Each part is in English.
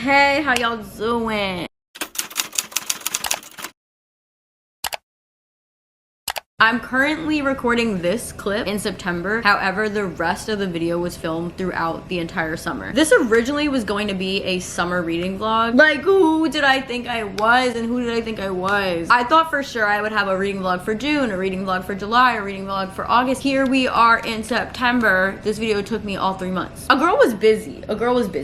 Hey, how y'all doing? I'm currently recording this clip in September. However, the rest of the video was filmed throughout the entire summer. This originally was going to be a summer reading vlog. Like, who did I think I was and who did I think I was? I thought for sure I would have a reading vlog for June, a reading vlog for July, a reading vlog for August. Here we are in September. This video took me all 3 months. A girl was busy.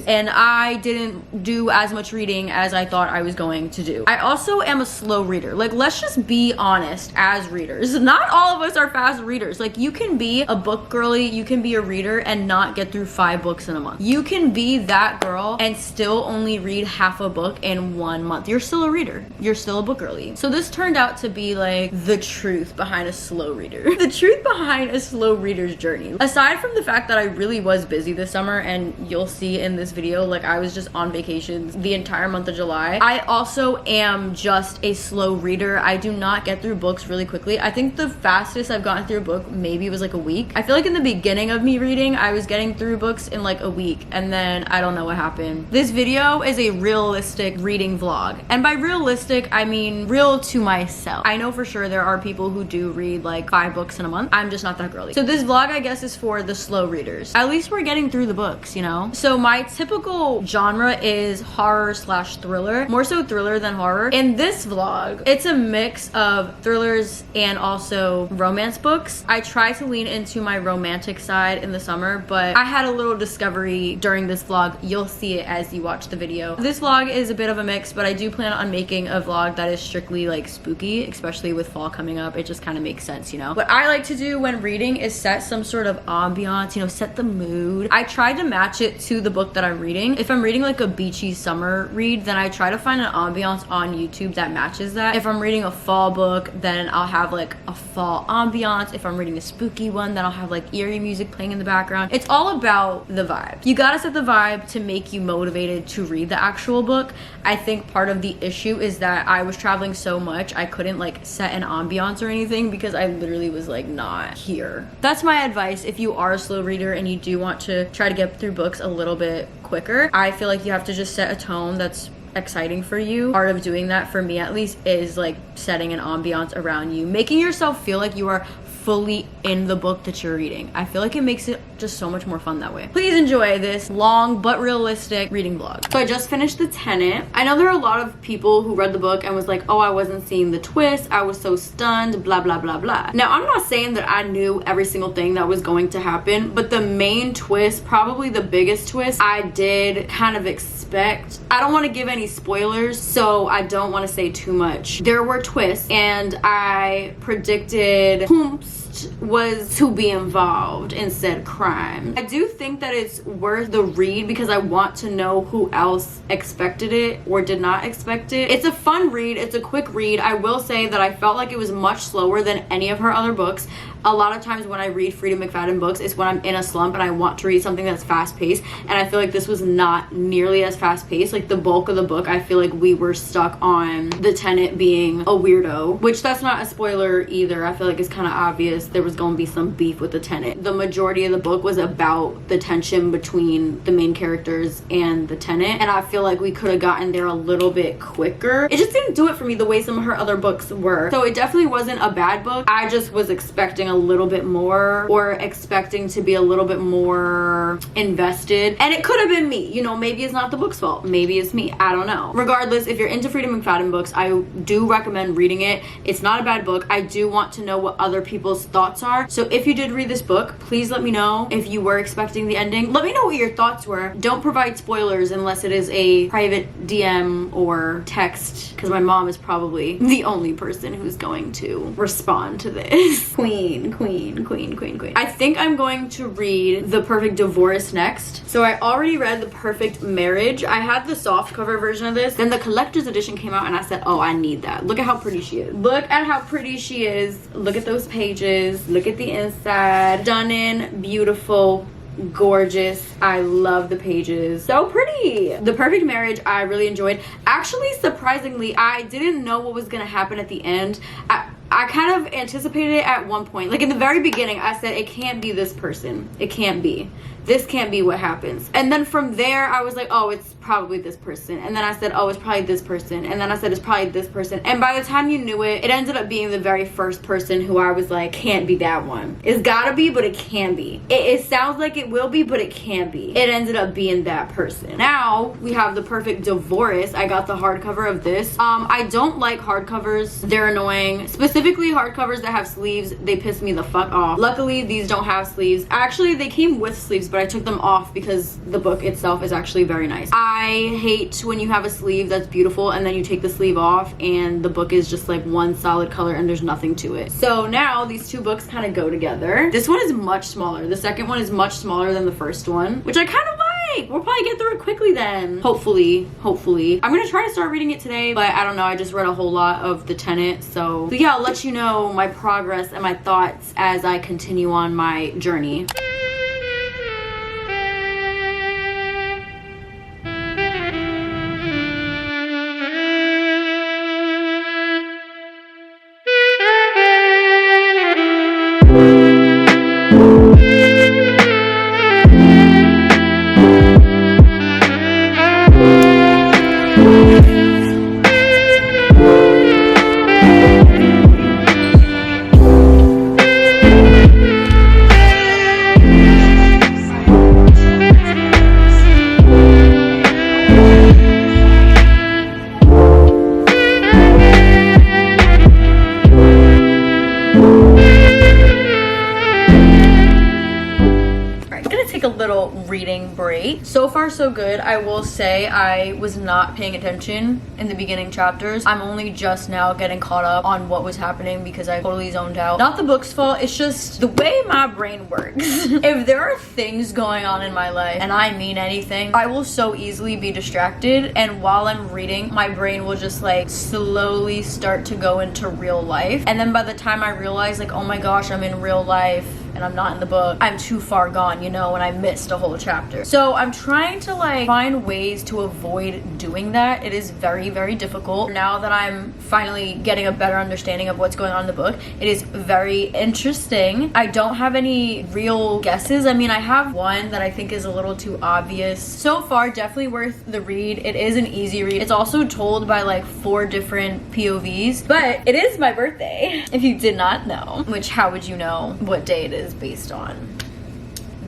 And I didn't do as much reading as I thought I was going to do. I also am a slow reader. Like, let's just be honest as readers. Not all of us are fast readers. Like, you can be a book girly, you can be a reader and not get through 5 books in a month. You can be that girl and still only read half a book in 1 month. You're still a reader. You're still a book girly. So this turned out to be like the truth behind a slow reader. The truth behind a slow reader's journey. Aside from the fact that I really was busy this summer, and you'll see in this video, like, I was just on vacations the entire month of July. I also am just a slow reader. I do not get through books really quickly. I think the fastest I've gotten through a book maybe was like a week. I feel like in the beginning of me reading, I was getting through books in like a week, and then I don't know what happened. This video is a realistic reading vlog, and by realistic I mean real to myself. I know for sure there are people who do read like 5 books in a month. I'm just not that girly. So this vlog, I guess, is for the slow readers. At least we're getting through the books, you know? So my typical genre is horror slash thriller, more so thriller than horror. In this vlog, it's a mix of thrillers and also romance books. I try to lean into my romantic side in the summer, but I had a little discovery during this vlog. You'll see it as you watch the video. This vlog is a bit of a mix, but I do plan on making a vlog that is strictly like spooky, especially with fall coming up. It just kind of makes sense, you know? What I like to do when reading is set some sort of ambiance, you know, set the mood. I try to match it to the book that I'm reading. If I'm reading like a beachy summer read, then I try to find an ambiance on YouTube that matches that. If I'm reading a fall book, then I'll have like a fall ambiance. If I'm reading a spooky one, then I'll have like eerie music playing in the background. It's all about the vibe. You gotta set the vibe to make you motivated to read the actual book. I think part of the issue is that I was traveling so much, I couldn't like set an ambiance or anything because I literally was like not here. That's my advice if you are a slow reader and you do want to try to get through books a little bit quicker. I feel like you have to just set a tone that's exciting for you. Part of doing that, for me at least, is like setting an ambiance around you, making yourself feel like you are fully in the book that you're reading. I feel like it makes it just so much more fun that way. Please enjoy this long but realistic reading vlog. So I just finished The Tenant. I know there are a lot of people who read the book and was like, oh, I wasn't seeing the twist, I was so stunned, blah blah blah blah. Now, I'm not saying that I knew every single thing that was going to happen, but the main twist, probably the biggest twist, I did kind of expect. I don't want to give any spoilers, so I don't want to say too much. There were twists, and I predicted whomst was to be involved in said crime. I do think that it's worth the read because I want to know who else expected it or did not expect it. It's a fun read. It's a quick read. I will say that I felt like it was much slower than any of her other books. A lot of times when I read Freida McFadden books, it's when I'm in a slump and I want to read something that's fast-paced, and I feel like this was not nearly as fast-paced. Like, the bulk of the book, I feel like we were stuck on the tenant being a weirdo, which that's not a spoiler either. I feel like it's kind of obvious there was going to be some beef with the tenant. The majority of the book was about the tension between the main characters and the tenant, and I feel like we could have gotten there a little bit quicker. It just didn't do it for me the way some of her other books were. So it definitely wasn't a bad book. I just was expecting a little bit more, or expecting to be a little bit more invested, and it could have been me, you know. Maybe it's not the book's fault, maybe it's me, I don't know. Regardless, if you're into Freida McFadden books, I do recommend reading it. It's not a bad book. I do want to know what other people's thoughts are, so if you did read this book, please let me know if you were expecting the ending. Let me know what your thoughts were. Don't provide spoilers unless it is a private DM or text, because my mom is probably the only person who's going to respond to this. Queen. I think I'm going to read The Perfect Divorce next. So I already read The Perfect Marriage. I had the soft cover version of this, then the collector's edition came out and I said, oh, I need that. Look at how pretty she is. Look at how pretty she is. Look at those pages. Look at the inside. Stunning, beautiful, gorgeous. I love the pages. So pretty. The Perfect Marriage I really enjoyed. Actually, surprisingly, I didn't know what was gonna happen at the end. I kind of anticipated it at one point. Like in the very beginning, I said, it can't be this person. It can't be. This can't be what happens. And then from there, I was like, oh, it's probably this person. And then I said, oh, it's probably this person. And then I said, it's probably this person. And by the time you knew it, it ended up being the very first person who I was like, can't be that one. It's gotta be, but it can be. It sounds like it will be, but it can't be. It ended up being that person. Now we have The Perfect Divorce. I got the hardcover of this. I don't like hardcovers. They're annoying. Specifically hardcovers that have sleeves, they piss me the fuck off. Luckily, these don't have sleeves. Actually, they came with sleeves, but I took them off because the book itself is actually very nice. I hate when you have a sleeve that's beautiful and then you take the sleeve off and the book is just like one solid color and there's nothing to it. So now these two books kind of go together. This one is much smaller. The second one is much smaller than the first one, which I kind of like. We'll probably get through it quickly then. Hopefully. I'm gonna try to start reading it today, but I don't know. I just read a whole lot of the Tenant. So yeah, I'll let you know my progress and my thoughts as I continue on my journey. Reading break. So far so good. I will say I was not paying attention in the beginning chapters. I'm only just now getting caught up on what was happening because I totally zoned out. Not the book's fault, it's just the way my brain works. If there are things going on in my life, and I mean anything, I will so easily be distracted, and while I'm reading, my brain will just like slowly start to go into real life, and then by the time I realize like, oh my gosh, I'm in real life and I'm not in the book, I'm too far gone, you know, and I missed a whole chapter. So I'm trying to like find ways to avoid doing that. It is very, very difficult. Now that I'm finally getting a better understanding of what's going on in the book, it is very interesting. I don't have any real guesses. I mean, I have one that I think is a little too obvious. So far, definitely worth the read. It is an easy read. It's also told by like 4 different POVs, but it is my birthday, if you did not know, which how would you know what day it is based on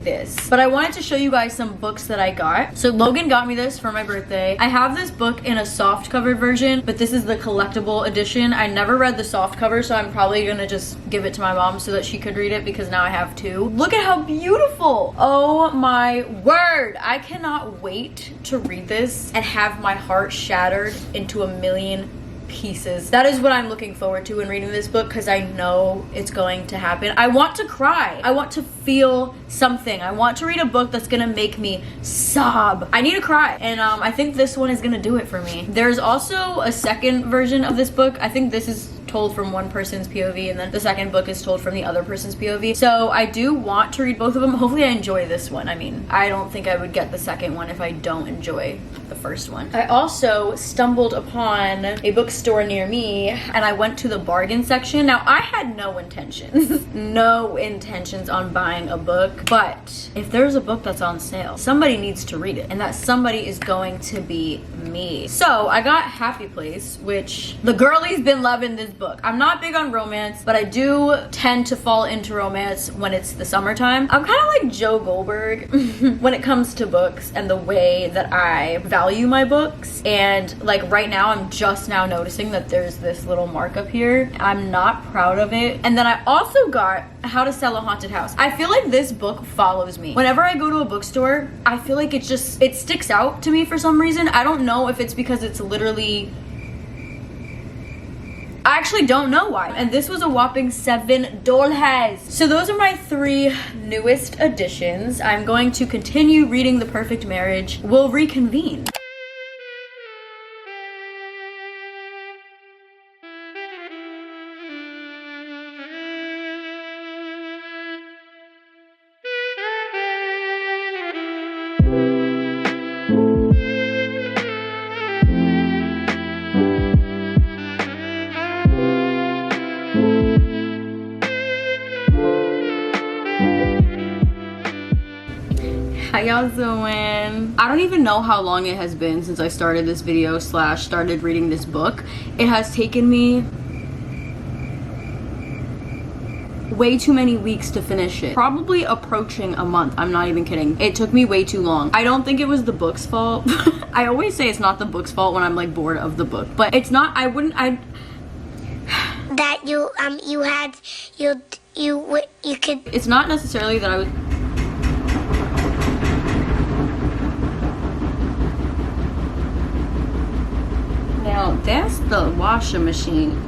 this? But I wanted to show you guys some books that I got. So Logan got me this for my birthday. I have this book in a soft cover version, but this is the collectible edition. I never read the soft cover, so I'm probably gonna just give it to my mom so that she could read it because now I have 2. Look at how beautiful. Oh my word. I cannot wait to read this and have my heart shattered into a million pieces. That is what I'm looking forward to in reading this book because I know it's going to happen. I want to cry. I want to feel something. I want to read a book that's gonna make me sob. I need to cry, and I think this one is gonna do it for me. There's also a second version of this book. I think this is told from one person's POV and then the second book is told from the other person's POV. So I do want to read both of them. Hopefully I enjoy this one. I mean, I don't think I would get the second one if I don't enjoy the first one. I also stumbled upon a bookstore near me and I went to the bargain section. Now I had no intentions, no intentions on buying a book, but if there's a book that's on sale, somebody needs to read it, and that somebody is going to be me. So I got Happy Place, which the girlie's been loving this book. I'm not big on romance, but I do tend to fall into romance when it's the summertime. I'm kind of like Joe Goldberg when it comes to books and the way that I value my books. And like right now, I'm just now noticing that there's this little mark up here. I'm not proud of it. And then I also got How to Sell a Haunted House. I feel like this book follows me. Whenever I go to a bookstore, I feel like it sticks out to me for some reason. I don't know if it's because it's literally, I actually don't know why. And this was a whopping $7. So those are my 3 newest additions. I'm going to continue reading The Perfect Marriage. We'll reconvene. y'all doing? I don't even know how long it has been since I started this video / started reading this book. It has taken me way too many weeks to finish it. Probably approaching a month. I'm not even kidding. It took me way too long. I don't think it was the book's fault. I always say it's not the book's fault when I'm like bored of the book, but it's not. That you could. It's not necessarily that I was. Now that's the washing machine.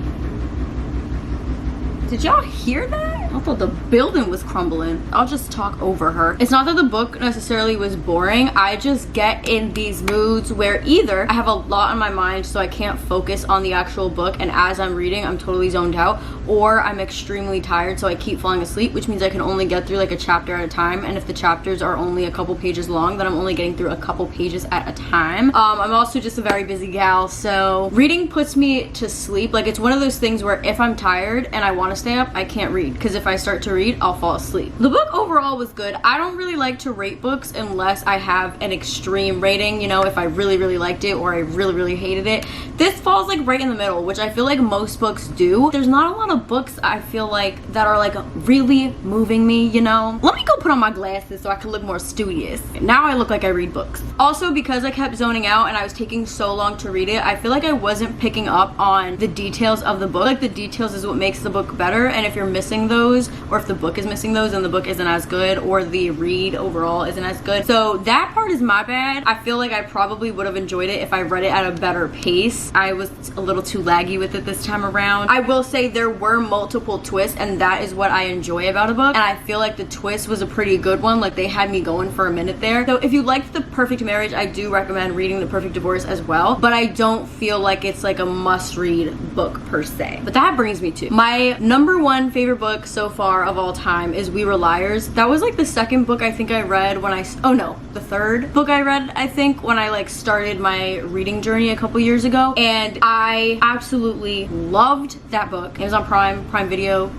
Did y'all hear that? I thought the building was crumbling. I'll just talk over her. It's not that the book necessarily was boring. I just get in these moods where either I have a lot on my mind so I can't focus on the actual book, and as I'm reading I'm totally zoned out, or I'm extremely tired so I keep falling asleep, which means I can only get through like a chapter at a time, and if the chapters are only a couple pages long, then I'm only getting through a couple pages at a time. I'm also just a very busy gal, so reading puts me to sleep. Like, it's one of those things where if I'm tired and I want to stay up, I can't read, because if I start to read, I'll fall asleep. The book overall was good. I don't really like to rate books unless I have an extreme rating, you know, if I really liked it or I really hated it. This falls like right in the middle, which I feel like most books do. There's not a lot of books I feel like that are like really moving me, you know. Let me go put on my glasses so I can look more studious. Now I look like I read books. Also, because I kept zoning out and I was taking so long to read it, I feel like I wasn't picking up on the details of the book. Like, the details is what makes the book better, and if you're missing those, or if the book is missing those, then the book isn't as good, or the read overall isn't as good. So that part is my bad. I feel like I probably would have enjoyed it if I read it at a better pace. I was a little too laggy with it this time around. I will say there were multiple twists, and that is what I enjoy about a book, and I feel like the twist was a pretty good one. Like, they had me going for a minute there. So if you liked The Perfect Marriage, I do recommend reading The Perfect Divorce as well, but I don't feel like it's like a must-read book per se. But that brings me to my number one favorite book so far of all time is We Were Liars. That was like the second book I think I read when the third book I read, I think, when I like started my reading journey a couple years ago, and I absolutely loved that book. Amazon Prime Video,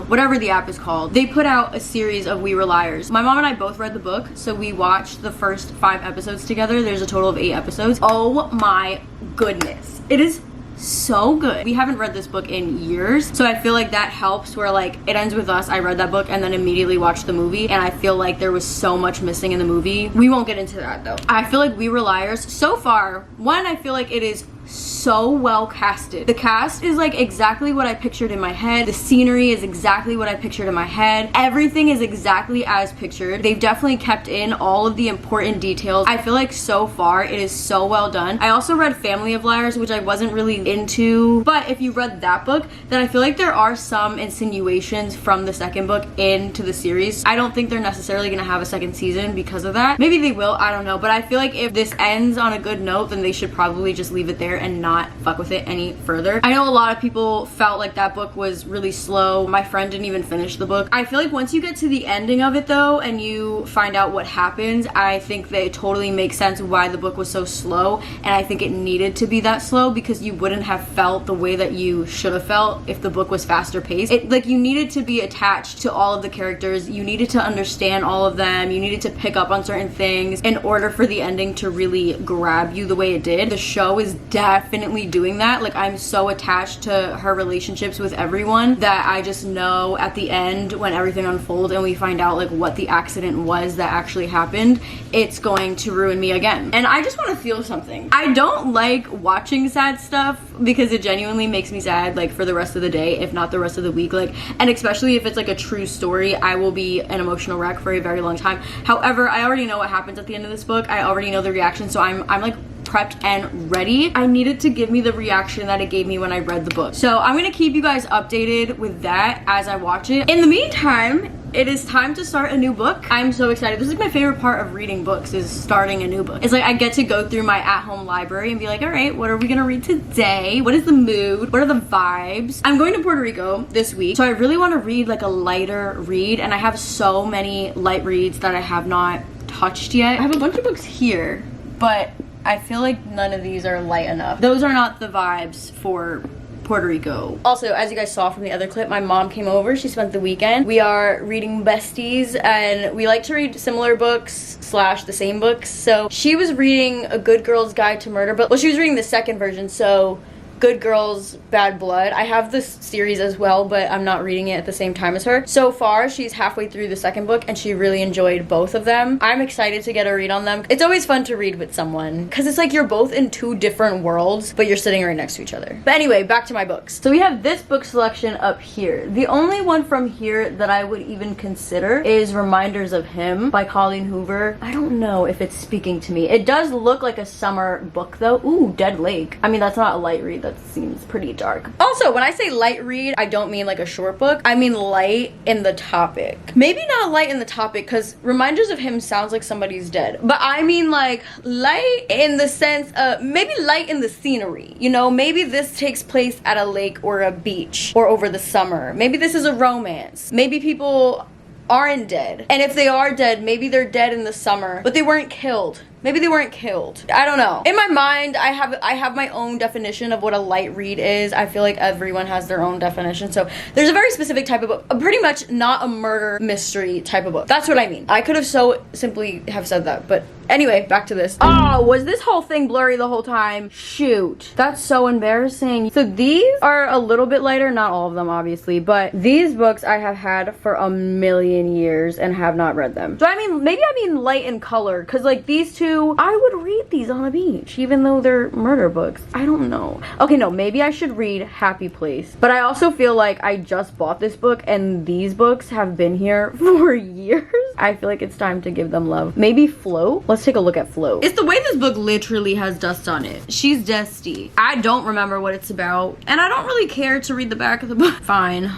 whatever the app is called. They put out a series of We Were Liars. My mom and I both read the book, so we watched the first 5 episodes together. There's a total of 8 episodes. Oh my goodness. It is so good. We haven't read this book in years, so I feel like that helps, where like it ends with us. I read that book and then immediately watched the movie, and I feel like there was so much missing in the movie. We won't get into that though. I feel like We Were Liars so far, one, I feel like it is so well casted. The cast is like exactly what I pictured in my head. The scenery is exactly what I pictured in my head. Everything is exactly as pictured. They've definitely kept in all of the important details. I feel like so far it is so well done. I also read Family of Liars, which I wasn't really into, but if you read that book, then I feel like there are some insinuations from the second book into the series. I don't think they're necessarily gonna have a second season because of that. Maybe they will, I don't know, but I feel like if this ends on a good note, then they should probably just leave it there and not fuck with it any further. I know a lot of people felt like that book was really slow. My friend didn't even finish the book. I feel like once you get to the ending of it though, and you find out what happens, I think that it totally makes sense why the book was so slow, and I think it needed to be that slow, because you wouldn't have felt the way that you should have felt if the book was faster paced. Like, you needed to be attached to all of the characters, you needed to understand all of them, you needed to pick up on certain things in order for the ending to really grab you the way it did. The show is definitely doing that. Like, I'm so attached to her relationships with everyone that I just know at the end, when everything unfolds and we find out like what the accident was that actually happened, it's going to ruin me again. And I just want to feel something. I don't like watching sad stuff because it genuinely makes me sad, like, for the rest of the day, if not the rest of the week. Like, and especially if it's like a true story, I will be an emotional wreck for a very long time. However, I already know what happens at the end of this book. I already know the reaction, so I'm like prepped and ready. I needed to give me the reaction that it gave me when I read the book. So I'm gonna keep you guys updated with that as I watch it. In the meantime, it is time to start a new book. I'm so excited. This is my favorite part of reading books, is starting a new book. It's like I get to go through my at-home library and be like, all right, what are we gonna read today? What is the mood? What are the vibes? I'm going to Puerto Rico this week, so I really want to read like a lighter read, and I have so many light reads that I have not touched yet. I have a bunch of books here, but I feel like none of these are light enough. Those are not the vibes for Puerto Rico. Also, as you guys saw from the other clip, my mom came over. She spent the weekend. We are reading besties, and we like to read similar books slash the same books. So she was reading A Good Girl's Guide to Murder, but well, she was reading the second version, so Good Girls, Bad Blood. I have this series as well, but I'm not reading it at the same time as her. So far, she's halfway through the second book, and she really enjoyed both of them. I'm excited to get a read on them. It's always fun to read with someone, because it's like you're both in two different worlds, but you're sitting right next to each other. But anyway, back to my books. So we have this book selection up here. The only one from here that I would even consider is Reminders of Him by Colleen Hoover. I don't know if it's speaking to me. It does look like a summer book, though. Ooh, Dead Lake. I mean, that's not a light read. That seems pretty dark. Also, when I say light read, I don't mean like a short book. I mean light in the topic. Maybe not light in the topic, because Reminders of Him sounds like somebody's dead. But I mean like light in the sense of maybe light in the scenery. You know, maybe this takes place at a lake or a beach or over the summer. Maybe this is a romance. Maybe people aren't dead. And if they are dead, maybe they're dead in the summer, but they weren't killed. Maybe they weren't killed. I don't know. In my mind, I have my own definition of what a light read is. I feel like everyone has their own definition. So there's a very specific type of book. Pretty much not a murder mystery type of book. That's what I mean. I could have so simply have said that. But anyway, back to this. Oh, was this whole thing blurry the whole time? Shoot. That's so embarrassing. So these are a little bit lighter. Not all of them, obviously. But these books I have had for a million years and have not read them. So I mean, maybe I mean light in color. Because like these two, I would read these on a beach, even though they're murder books. I don't know. Okay, no, maybe I should read Happy Place. But I also feel like I just bought this book and these books have been here for years. I feel like it's time to give them love. Maybe Float? Let's take a look at Float. It's the way this book literally has dust on it. She's dusty. I don't remember what it's about, and I don't really care to read the back of the book. Fine.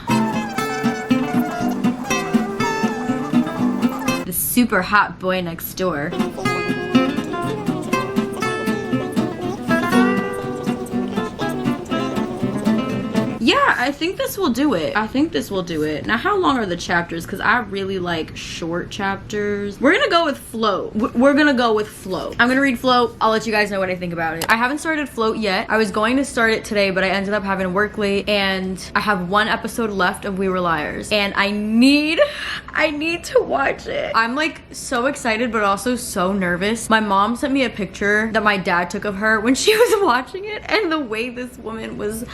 The super hot boy next door. Yeah, I think this will do it. I think this will do it. Now, how long are the chapters? Because I really like short chapters. We're gonna go with Float. We're gonna go with Float. I'm gonna read Float. I'll let you guys know what I think about it. I haven't started Float yet. I was going to start it today, but I ended up having to work late, and I have one episode left of We Were Liars, and I need to watch it. I'm like so excited, but also so nervous. My mom sent me a picture that my dad took of her when she was watching it, and the way this woman was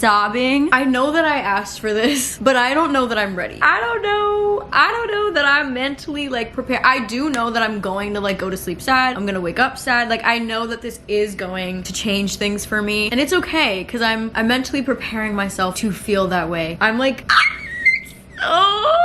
sobbing. I know that I asked for this, but I don't know that I'm ready. I don't know that I'm mentally like prepared. I do know that I'm going to like go to sleep sad. I'm gonna wake up sad. Like I know that this is going to change things for me, and it's okay because I'm mentally preparing myself to feel that way. I'm like, oh,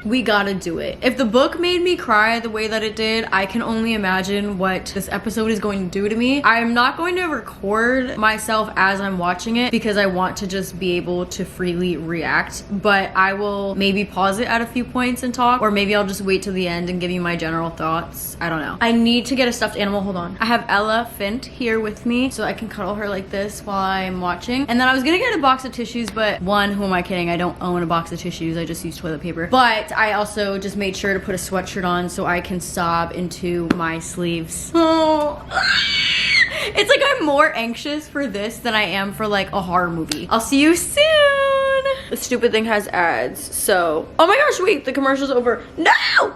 we gotta do it. If the book made me cry the way that it did, I can only imagine what this episode is going to do to me. I'm not going to record myself as I'm watching it because I want to just be able to freely react, but I will maybe pause it at a few points and talk, or maybe I'll just wait till the end and give you my general thoughts. I don't know. I need to get a stuffed animal. Hold on. I have Ella Fint here with me so I can cuddle her like this while I'm watching. And then I was gonna get a box of tissues, but one, who am I kidding? I don't own a box of tissues. I just use toilet paper. But I also just made sure to put a sweatshirt on so I can sob into my sleeves. Oh. It's like I'm more anxious for this than I am for like a horror movie. I'll see you soon. The stupid thing has ads, so. Oh my gosh, wait, the commercial's over. No,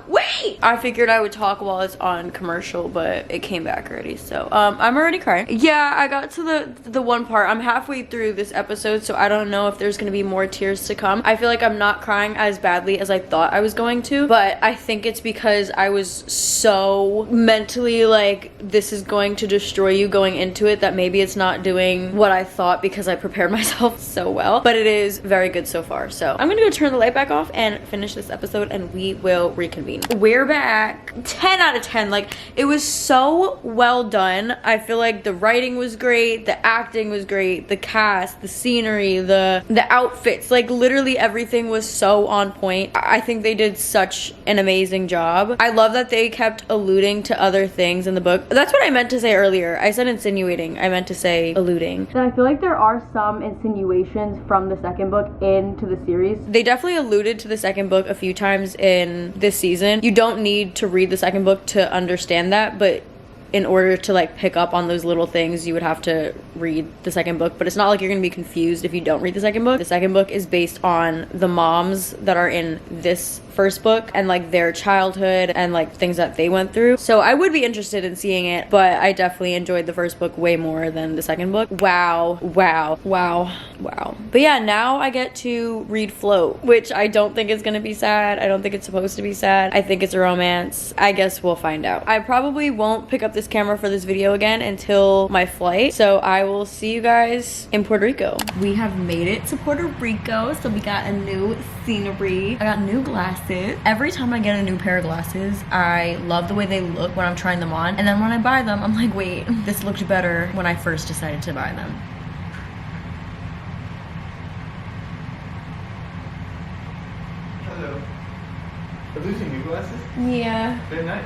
wait. I figured I would talk while it's on commercial, but it came back already, so. I'm already crying. Yeah, I got to the one part. I'm halfway through this episode, so I don't know if there's gonna be more tears to come. I feel like I'm not crying as badly as I thought I was going to, but I think it's because I was so mentally like, this is going to destroy you going into it, that maybe it's not doing what I thought because I prepared myself so well, but it is very good so far. So I'm gonna go turn the light back off and finish this episode, and we will reconvene. We're back. 10 out of 10. Like, it was so well done. I feel like the writing was great, the acting was great, the cast, the scenery, the outfits, like literally everything was so on point. I think they did such an amazing job. I love that they kept alluding to other things in the book. That's what I meant to say earlier. I said insinuating. I meant to say alluding. And I feel like there are some insinuations from the second book into the series. They definitely alluded to the second book a few times in this season. You don't need to read the second book to understand that, but in order to like pick up on those little things, you would have to read the second book, but it's not like you're gonna be confused if you don't read the second book. The second book is based on the moms that are in this first book and like their childhood and like things that they went through. So I would be interested in seeing it, but I definitely enjoyed the first book way more than the second book. Wow. But yeah, now I get to read Float, which I don't think is gonna be sad. I don't think it's supposed to be sad. I think it's a romance. I guess we'll find out. I probably won't pick up this camera for this video again until my flight, so I will see you guys in Puerto Rico. We have made it to Puerto Rico, so we got a new scenery. I got new glasses. Every time I get a new pair of glasses, I love the way they look when I'm trying them on, and then when I buy them, I'm like, wait, this looked better when I first decided to buy them. Hello. Are those your new glasses? Yeah. They're nice.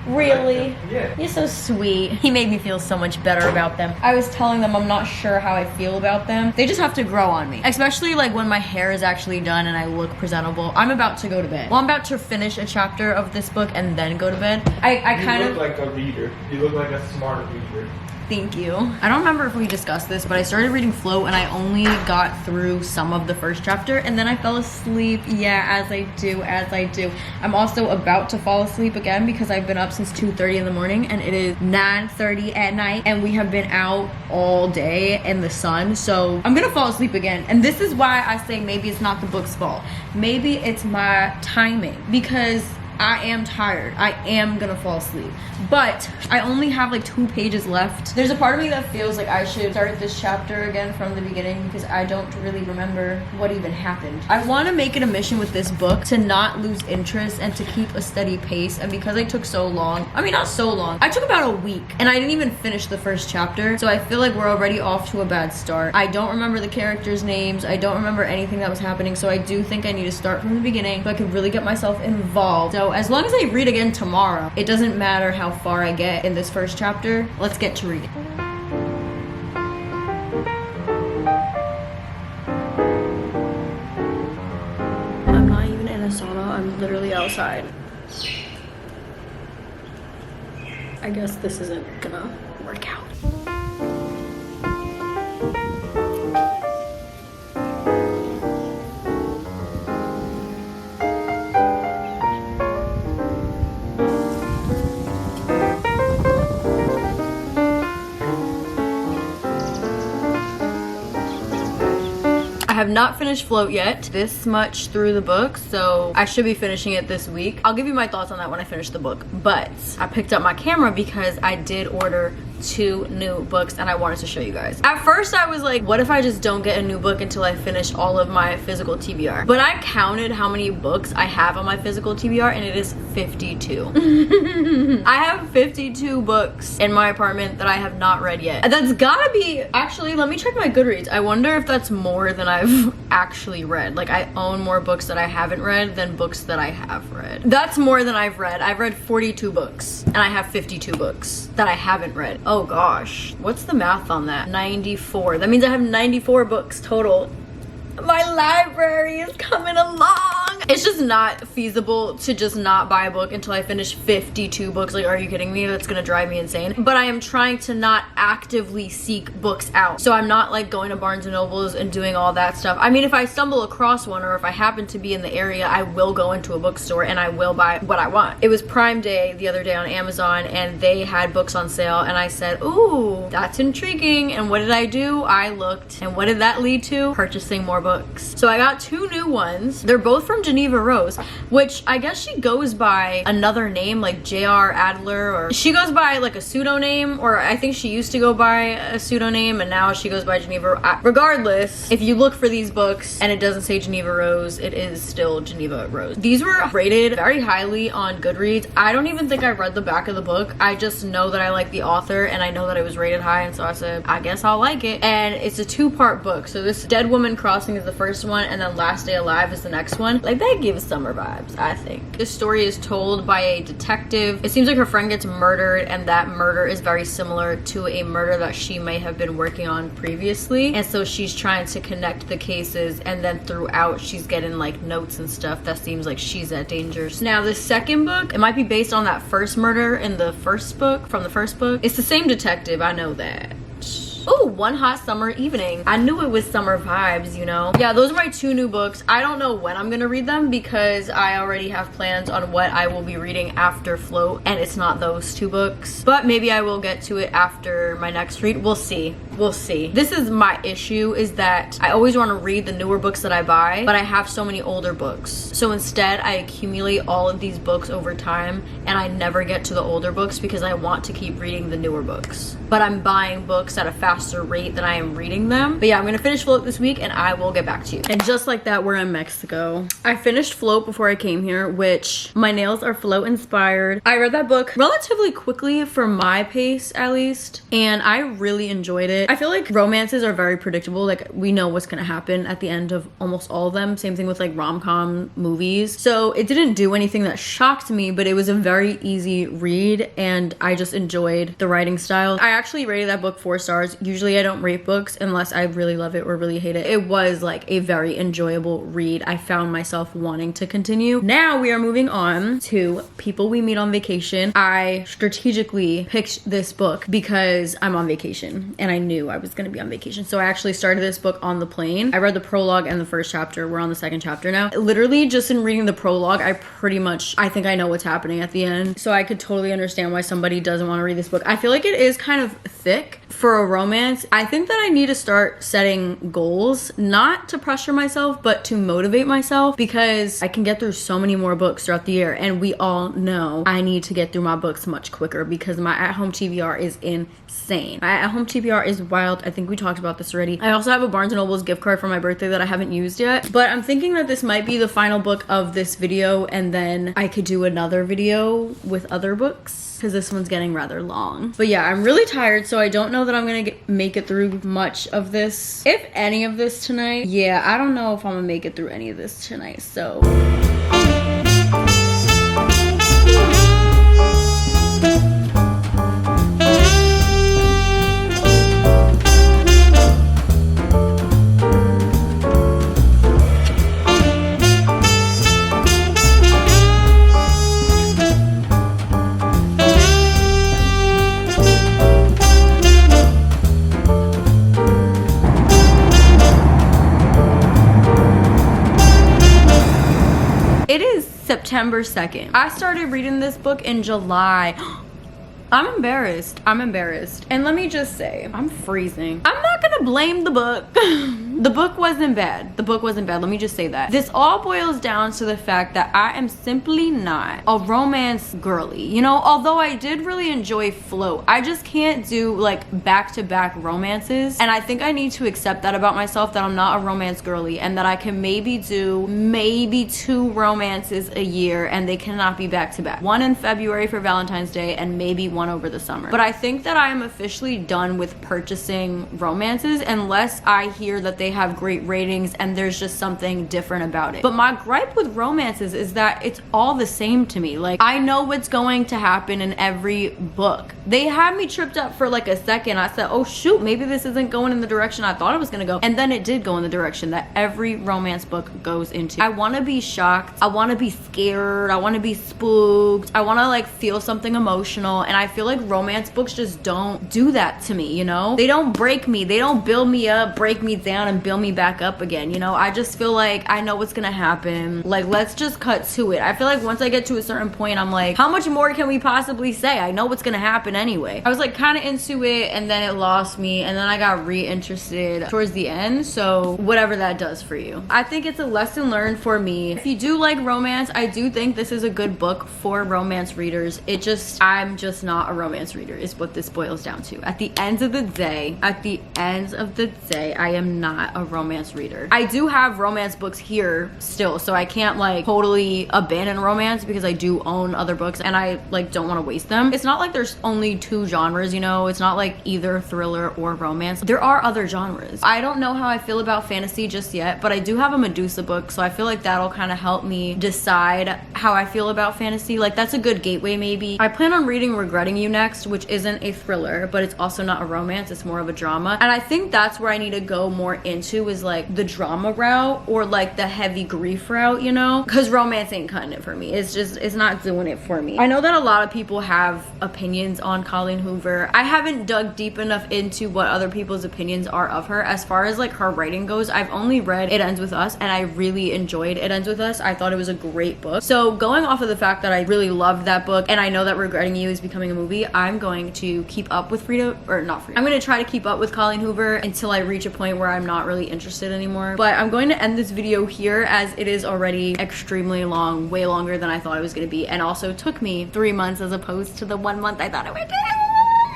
Really? Like yeah. You're so sweet. He made me feel so much better about them. I was telling them I'm not sure how I feel about them. They just have to grow on me. Especially like when my hair is actually done and I look presentable. I'm about to go to bed. Well, I'm about to finish a chapter of this book and then go to bed. You look like a reader. You look like a smart reader. Thank you. I don't remember if we discussed this, but I started reading Float and I only got through some of the first chapter and then I fell asleep. Yeah, as I do. I'm also about to fall asleep again because I've been up since 2:30 in the morning and it is 9:30 at night and we have been out all day in the sun. So I'm gonna fall asleep again. And this is why I say maybe it's not the book's fault. Maybe it's my timing because I am tired. I am gonna fall asleep. But I only have like 2 pages left. There's a part of me that feels like I should start this chapter again from the beginning because I don't really remember what even happened. I wanna make it a mission with this book to not lose interest and to keep a steady pace. And because I took so long, I mean not so long, I took about a week and I didn't even finish the first chapter. So I feel like we're already off to a bad start. I don't remember the characters' names. I don't remember anything that was happening. So I do think I need to start from the beginning so I can really get myself involved. So as long as I read again tomorrow, it doesn't matter how far I get in this first chapter. Let's get to reading. I'm not even in a sauna, I'm literally outside. I guess this isn't gonna work out. I have not finished Float yet, this much through the book, so I should be finishing it this week. I'll give you my thoughts on that when I finish the book, but I picked up my camera because I did order 2 new books and I wanted to show you guys. At first I was like, what if I just don't get a new book until I finish all of my physical TBR? But I counted how many books I have on my physical TBR and it is 52. I have 52 books in my apartment that I have not read yet. That's gotta be, actually, let me check my Goodreads. I wonder if that's more than I've actually read. Like I own more books that I haven't read than books that I have read. That's more than I've read. I've read 42 books and I have 52 books that I haven't read. Oh gosh, what's the math on that? 94. That means I have 94 books total. My library is coming along. It's just not feasible to just not buy a book until I finish 52 books. Like, are you kidding me? That's gonna drive me insane. But I am trying to not actively seek books out. So I'm not like going to Barnes and Nobles and doing all that stuff. I mean, if I stumble across one or if I happen to be in the area, I will go into a bookstore and I will buy what I want. It was Prime Day the other day on Amazon and they had books on sale and I said, ooh, that's intriguing. And what did I do? I looked, and what did that lead to? Purchasing more books. So I got 2 new ones. They're both from Jeneva Rose, which I guess she goes by another name like J.R. Adler, or she goes by like a pseudonym, or I think she used to go by a pseudonym and now she goes by Jeneva. Regardless, if you look for these books and it doesn't say Jeneva Rose, it is still Jeneva Rose. These were rated very highly on Goodreads. I don't even think I read the back of the book. I just know that I like the author and I know that it was rated high, and so I said, I guess I'll like it. And it's a 2-part book. So this Dead Woman Crossing is the first one and then Last Day Alive is the next one. Like, babe, That gives summer vibes, I think. This story is told by a detective. It seems like her friend gets murdered, and that murder is very similar to a murder that she may have been working on previously. And so she's trying to connect the cases, and then throughout she's getting like notes and stuff that seems like she's at danger. Now the second book, it might be based on that first murder in the first book, from the first book. It's the same detective, I know that. Oh, One Hot Summer Evening. I knew it was summer vibes, you know? Yeah, those are my 2 new books. I don't know when I'm gonna read them because I already have plans on what I will be reading after Float, and it's not those 2 books. But maybe I will get to it after my next read. We'll see. We'll see. This is my issue, is that I always want to read the newer books that I buy, but I have so many older books. So instead, I accumulate all of these books over time, and I never get to the older books because I want to keep reading the newer books. But I'm buying books at a faster rate than I am reading them. But yeah, I'm gonna finish Float this week and I will get back to you. And just like that, we're in Mexico. I finished Float before I came here, which my nails are Float inspired. I read that book relatively quickly for my pace, at least, and I really enjoyed it. I feel like romances are very predictable. Like, we know what's gonna happen at the end of almost all of them. Same thing with like rom-com movies. So it didn't do anything that shocked me, but it was a very easy read and I just enjoyed the writing style. I actually rated that book 4 stars. Usually I don't rate books unless I really love it or really hate it. It was like a very enjoyable read. I found myself wanting to continue. Now we are moving on to People We Meet on Vacation. I strategically picked this book because I'm on vacation and I knew I was gonna be on vacation. So I actually started this book on the plane. I read the prologue and the first chapter. We're on the second chapter now. Literally just in reading the prologue, I think I know what's happening at the end. So I could totally understand why somebody doesn't want to read this book. I feel like it is kind of thick for a romance. I think that I need to start setting goals, not to pressure myself, but to motivate myself, because I can get through so many more books throughout the year. And we all know I need to get through my books much quicker because my at-home TBR is insane. My at-home TBR is wild. I think we talked about this already. I also have a Barnes & Noble's gift card for my birthday that I haven't used yet, but I'm thinking that this might be the final book of this video, and then I could do another video with other books because this one's getting rather long. But yeah, I'm really tired, so I don't know that I'm gonna make it through much of this, if any of this tonight. Yeah, I don't know if I'm gonna make it through any of this tonight, so. It is September 2nd. I started reading this book in July. I'm embarrassed. And let me just say, I'm freezing. I'm not gonna blame the book. The book wasn't bad. Let me just say that. This all boils down to the fact that I am simply not a romance girly. You know, although I did really enjoy Float, I just can't do like back-to-back romances. And I think I need to accept that about myself, that I'm not a romance girly, and that I can maybe do 2 romances a year, and they cannot be back-to-back. One in February for Valentine's Day, and maybe one over the summer. But I think that I am officially done with purchasing romances unless I hear that they have great ratings and there's just something different about it. But my gripe with romances is that it's all the same to me. Like, I know what's going to happen in every book. They had me tripped up for like a second. I said, oh shoot, maybe this isn't going in the direction I thought it was gonna go. And then it did go in the direction that every romance book goes into. I wanna be shocked. I wanna be scared. I wanna be spooked. I wanna like feel something emotional. And I feel like romance books just don't do that to me, you know? They don't break me. They don't build me up, break me down, and build me back up again, you know? I just feel like I know what's gonna happen. Like, let's just cut to it. I feel like once I get to a certain point, I'm like, how much more can we possibly say? I know what's gonna happen anyway. I was like kind of into it, and then it lost me, and then I got re-interested towards the end. So whatever that does for you. I think it's a lesson learned for me. If you do like romance, I do think this is a good book for romance readers. I'm just not a romance reader is what this boils down to. At the end of the day, I am not not a romance reader. I do have romance books here still, so I can't like totally abandon romance because I do own other books and I like don't want to waste them. It's not like there's only two genres, you know? It's not like either thriller or romance. There are other genres. I don't know how I feel about fantasy just yet, but I do have a Medusa book, so I feel like that'll kind of help me decide how I feel about fantasy. Like that's a good gateway maybe. I plan on reading Regretting You next, which isn't a thriller, but it's also not a romance. It's more of a drama. And I think that's where I need to go more into is like the drama route or like the heavy grief route, you know? Because romance ain't cutting it for me. It's not doing it for me. I know that a lot of people have opinions on Colleen Hoover. I haven't dug deep enough into what other people's opinions are of her. As far as like her writing goes, I've only read It Ends With Us and I really enjoyed It Ends With Us. I thought it was a great book. So going off of the fact that I really loved that book and I know that Regretting You is becoming a movie, I'm going to keep up with Freida, or not Freida. I'm going to try to keep up with Colleen Hoover until I reach a point where I'm not really interested anymore. But I'm going to end this video here as it is already extremely long, way longer than I thought it was going to be, and also took me 3 months as opposed to the 1 month I thought it would take.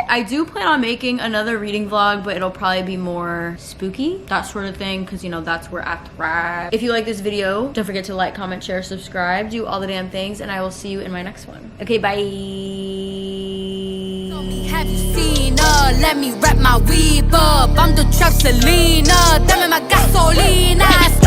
I do plan on making another reading vlog, but it'll probably be more spooky, that sort of thing, because you know that's where I thrive. If you like this video, don't forget to like, comment, share, subscribe, do all the damn things, and I will see you in my next one. Okay, bye. Have you seen her? Let me wrap my weave up. I'm the trap Selena, dame más gasolina.